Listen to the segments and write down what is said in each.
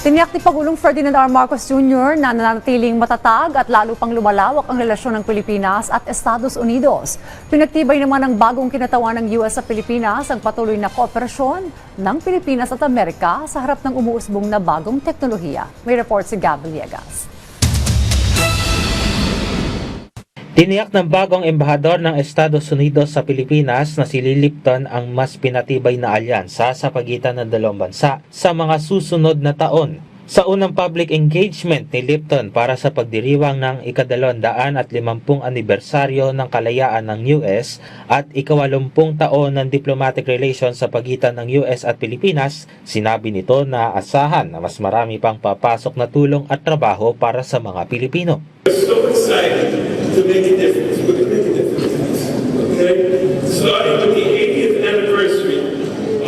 Tiniyak ni Pangulong Ferdinand R. Marcos Jr. na nananatiling matatag at lalo pang lumalawak ang relasyon ng Pilipinas at Estados Unidos. Pinagtibay naman ng bagong kinatawan ng US sa Pilipinas ang patuloy na kooperasyon ng Pilipinas at Amerika sa harap ng umuusbong na bagong teknolohiya. May report si Gab Villegas. Tiniyak ng bagong embahador ng Estados Unidos sa Pilipinas na si Lipton ang mas pinatibay na alyansa sa pagitan ng dalawang bansa sa mga susunod na taon. Sa unang public engagement ni Lipton para sa pagdiriwang ng ika-250 anibersaryo ng kalayaan ng US at ika-80 taon ng diplomatic relations sa pagitan ng US at Pilipinas, sinabi nito na asahan na mas marami pang papasok na tulong at trabaho para sa mga Pilipino. So excited to make a difference. We're going to make a difference. Okay? Starting with the 80th anniversary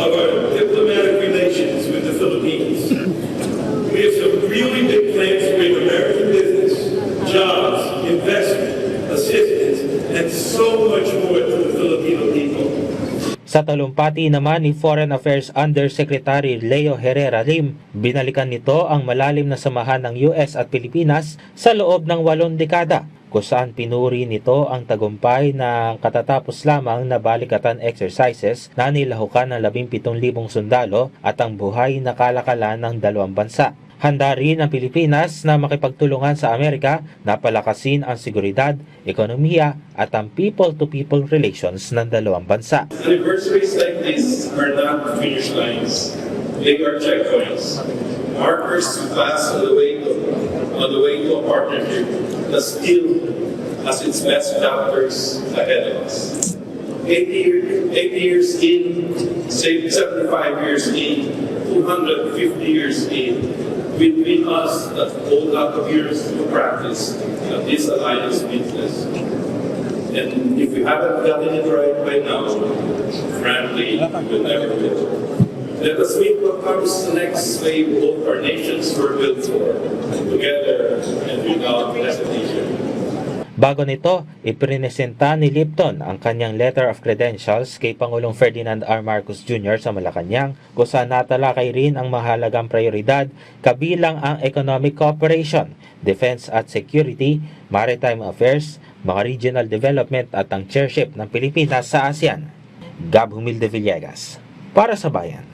of our diplomatic relations with the Philippines. We have some really big plans to bring American business, jobs, investment, assistance, and so much more to the Filipino people. Sa talumpati naman ni Foreign Affairs Undersecretary Leo Herrera Lim, binalikan nito ang malalim na samahan ng US at Pilipinas sa loob ng 8 dekada, kung saan pinuri nito ang tagumpay ng katatapos lamang na balikatan exercises na nilahukan ng 17,000 sundalo at ang buhay na kalakalan ng dalawang bansa. Handa rin ang Pilipinas na makipagtulungan sa Amerika na palakasin ang seguridad, ekonomiya at ang people-to-people relations ng dalawang bansa. Anniversaries like this are not finish lines. They are checkpoints. Markers to pass on the way to a partnership that still has its best chapters ahead of us. 80 years in, 75 years in, 250 years in, between us that hold out of years to practice this alliance business. And if we haven't gotten it right now, frankly, we'll never get it. Let us meet what comes next wave both our nations were built for, together and without hesitation. Bago nito, iprinesenta ni Lipton ang kanyang letter of credentials kay Pangulong Ferdinand R. Marcos Jr. sa Malacanang, kung saan natalakay rin ang mahalagang prioridad kabilang ang economic cooperation, defense at security, maritime affairs, mga regional development at ang chairship ng Pilipinas sa ASEAN. Gab Humilde Villegas, para sa Bayan.